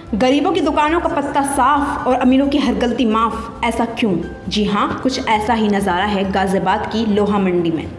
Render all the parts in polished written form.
गरीबों की दुकानों का पत्ता साफ और अमीरों की हर गलती माफ, ऐसा क्यों? जी हाँ, कुछ ऐसा ही नज़ारा है गाज़ियाबाद की लोहा मंडी में।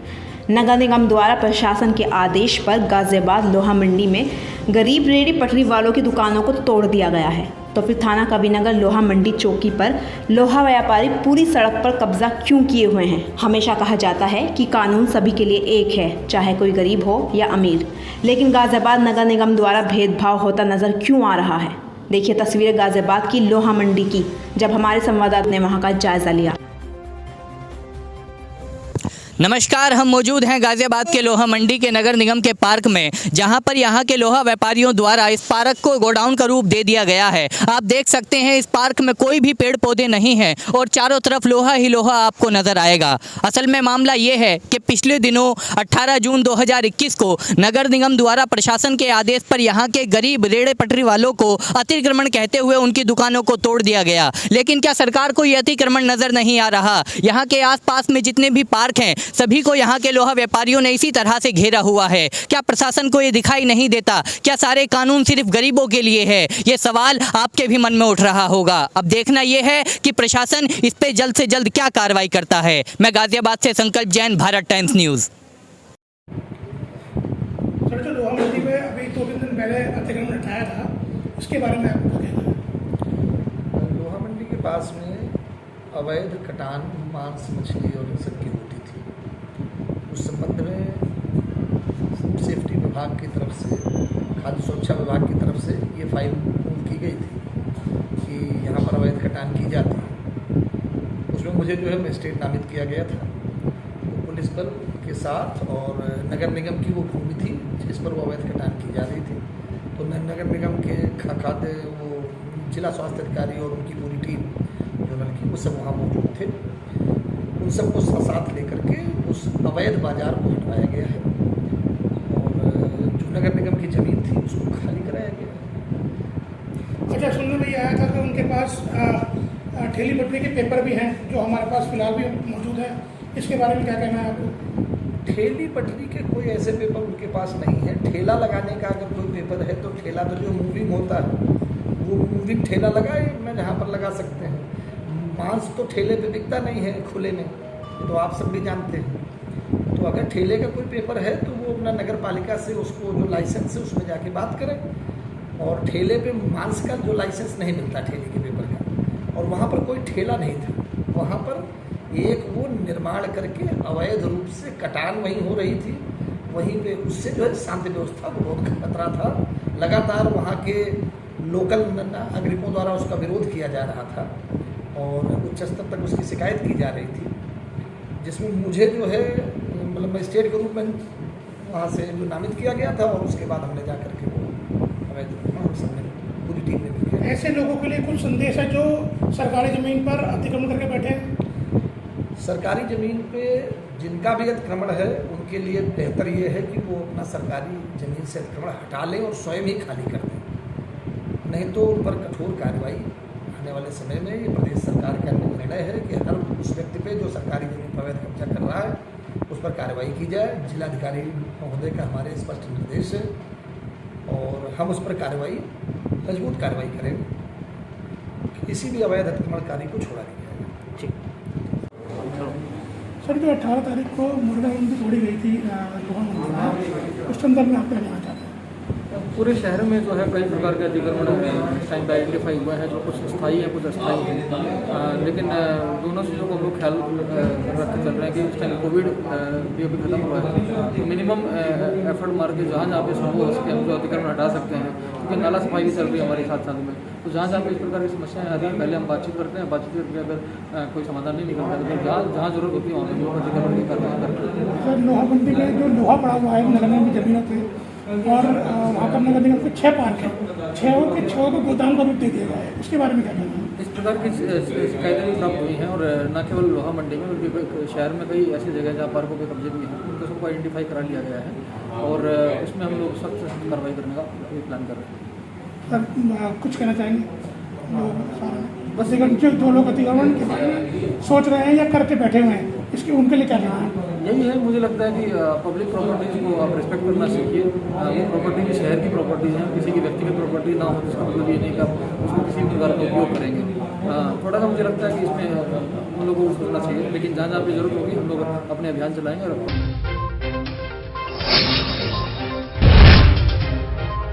नगर निगम द्वारा प्रशासन के आदेश पर गाज़ियाबाद लोहा मंडी में गरीब रेहड़ी पटरी वालों की दुकानों को तोड़ दिया गया है। तो फिर थाना कबीरनगर लोहा मंडी चौकी पर लोहा व्यापारी पूरी सड़क पर कब्जा क्यों किए हुए हैं? हमेशा कहा जाता है कि कानून सभी के लिए एक है, चाहे कोई गरीब हो या अमीर, लेकिन गाज़ियाबाद नगर निगम द्वारा भेदभाव होता नजर क्यों आ रहा है? देखिए तस्वीरें गाज़ियाबाद की लोहा मंडी की, जब हमारे संवाददाता ने वहां का जायजा लिया। नमस्कार, हम मौजूद हैं गाज़ियाबाद के लोहा मंडी के नगर निगम के पार्क में, जहां पर यहां के लोहा व्यापारियों द्वारा इस पार्क को गोडाउन का रूप दे दिया गया है। आप देख सकते हैं इस पार्क में कोई भी पेड़ पौधे नहीं हैं और चारों तरफ लोहा ही लोहा आपको नजर आएगा। असल में मामला ये है कि पिछले दिनों 18 जून 2021 को नगर निगम द्वारा प्रशासन के आदेश पर यहाँ के गरीब रेड़े पटरी वालों को अतिक्रमण कहते हुए उनकी दुकानों को तोड़ दिया गया। लेकिन क्या सरकार को ये अतिक्रमण नजर नहीं आ रहा? यहाँ के आसपास में जितने भी पार्क हैं सभी को यहाँ के लोहा व्यापारियों ने इसी तरह से घेरा हुआ है। क्या प्रशासन को ये दिखाई नहीं देता? क्या सारे कानून सिर्फ गरीबों के लिए है? ये सवाल आपके भी मन में उठ रहा होगा। अब देखना यह है कि प्रशासन इस पे जल्द से जल्द क्या कार्रवाई करता है। मैं गाज़ियाबाद से संकल्प Jain, Bharat times news. Sir, जो लोहा मंडी में अभी 2-3 दिन पहले अतिक्रमण हटाया था, उसके बारे में आपको क्या कहना है? लोहा मंडी के पास में अवैध कटान, मांस, मछली और इन सब की रोटी थी। उस संबंध में फूड सेफ्टी विभाग की तरफ से, खाद्य सुरक्षा विभाग की तरफ से ये फाइल की गई थी कि यहाँ पर अवैध कटान की जाती है। उसमें मुझे जो है मजिस्ट्रेट नामित किया गया था। तो पुलिस बल के साथ और नगर निगम की वो भूमि थी जिस पर वो अवैध कटान की जा रही थी। तो नगर निगम के खाद्य वो जिला स्वास्थ्य अधिकारी और उनकी पूरी टीम जो बल्कि वो सब वहाँ मौजूद थे। उन सबको साथ लेकर के उस अवैध बाजार को हटवाया गया है और जो नगर निगम की ज़मीन थी उसको खाली कराया गया है। अच्छा, सुनने में ये आया था कि उनके पास ठेली पटरी के पेपर भी हैं जो हमारे पास फिलहाल भी मौजूद है। इसके बारे में क्या कहना है आपको? ठेली पटरी के कोई ऐसे पेपर उनके पास नहीं है। ठेला लगाने का अगर कोई पेपर है तो ठेला तो जो मूविंग होता है वो मूविंग ठेला लगाए मैं जहाँ पर लगा सकते हैं। मांस तो ठेले पे बिकता नहीं है खुले में, तो आप सब भी जानते हैं। तो अगर ठेले का कोई पेपर है तो वो अपना नगर पालिका से उसको जो लाइसेंस है उसमें जाके बात करें। और ठेले पे मांस का जो लाइसेंस नहीं मिलता ठेले के पेपर का, और वहाँ पर कोई ठेला नहीं था। वहाँ पर एक वो निर्माण करके अवैध रूप से कटान वहीं हो रही थी। वहीं पे उससे जो है शांति व्यवस्था को बहुत खतरा था। लगातार वहाँ के लोकल नागरिकों द्वारा उसका विरोध किया जा रहा था और उच्च स्तर तक उसकी शिकायत की जा रही थी, जिसमें मुझे जो है मतलब मजिस्ट्रेट के रूप में वहाँ से जो नामित किया गया था। और उसके बाद हमने जा करके वो हम सबने पूरी टीम ने मिलकर ऐसे लोगों के लिए कुछ संदेश है जो सरकारी ज़मीन पर अतिक्रमण करके बैठे हैं? सरकारी ज़मीन पे जिनका भी अतिक्रमण है उनके लिए बेहतर ये है कि वो अपना सरकारी ज़मीन से अतिक्रमण हटा लें और स्वयं ही खाली कर दें, नहीं तो उन पर कठोर कार्रवाई आने वाले समय में। ये प्रदेश सरकार का निर्णय है कि हर उस व्यक्ति पे जो सरकारी जमीन पर अवैध कब्जा कर रहा है उस पर कार्रवाई की जाए। जिलाधिकारी महोदय का हमारे स्पष्ट निर्देश है और हम उस पर कार्रवाई, मजबूत कार्रवाई करेंगे। किसी भी अवैध अतिक्रमणकारी को छोड़ा नहीं जाएगा। ठीक सर, जो 18 तारीख को मुर्गा मंडी तोड़ी गई थी लोहा मंडी में, उस संदर्भ में आप क्या कहना चाहते हैं? पूरे शहर में जो है कई प्रकार के अतिक्रमण इस टाइम पे आइडेंटिफाई हुए हैं, जो कुछ स्थायी हैं कुछ अस्थायी हैं। लेकिन दोनों चीज़ों को हम लोग ख्याल रखते चल रहे हैं कि उस टाइम कोविड भी अभी खत्म हुआ है, तो मिनिमम एफर्ट मार के जहाँ जहाँ पे संभव हो सके हम जो अतिक्रमण हटा सकते हैं। क्योंकि नाला सफाई भी चल रही है हमारे साथ में, तो जहाँ जहाँ पे इस प्रकार की समस्याएं आती हैं पहले हम बातचीत करते हैं। बातचीत करके अगर कोई समाधान नहीं निकलता है तो जहाँ जहाँ जरूरत होती है वहाँ हम लोग अतिक्रमण की कार्रवाई करते हैं। सर, लोहा मंडी में जो लोहा पड़ा हुआ है नगर निगम की ज़मीनों पे, और वहाँ पर नगर निगम के 6 पार्क हैं, 6 को गोदाम का रूप दे दिया गया है, उसके बारे में क्या कहना है? इस प्रकार की शिकायतें भी प्राप्त हुई हैं और न केवल लोहा मंडी में बल्कि शहर में कई ऐसी जगह जहाँ पार्कों के कब्जे भी हैं, उनको सबको आइडेंटिफाई करा लिया गया है और उसमें हम लोग सख्त से सख्त कार्रवाई करने का प्लान कर रहे हैं। सर, कुछ कहना चाहेंगे बस जो लोग अतिक्रमण के बारे में सोच रहे हैं या करके बैठे हुए हैं, इसके उनके लिए क्या कहना है? यही है, मुझे लगता है कि पब्लिक प्रॉपर्टीज़ को आप रिस्पेक्ट करना सीखिए। वो प्रॉपर्टी भी शहर की प्रॉपर्टीज़ हैं, किसी की व्यक्तिगत प्रॉपर्टी ना हो जिसका मतलब ये नहीं कि आप उसको किसी भी प्रकार का उपयोग करेंगे। थोड़ा सा मुझे लगता है कि इसमें उन लोगों को सोचना चाहिए, लेकिन जहाँ जहाँ पे जरूरत होगी हम लोग अपने अभियान चलाएंगे और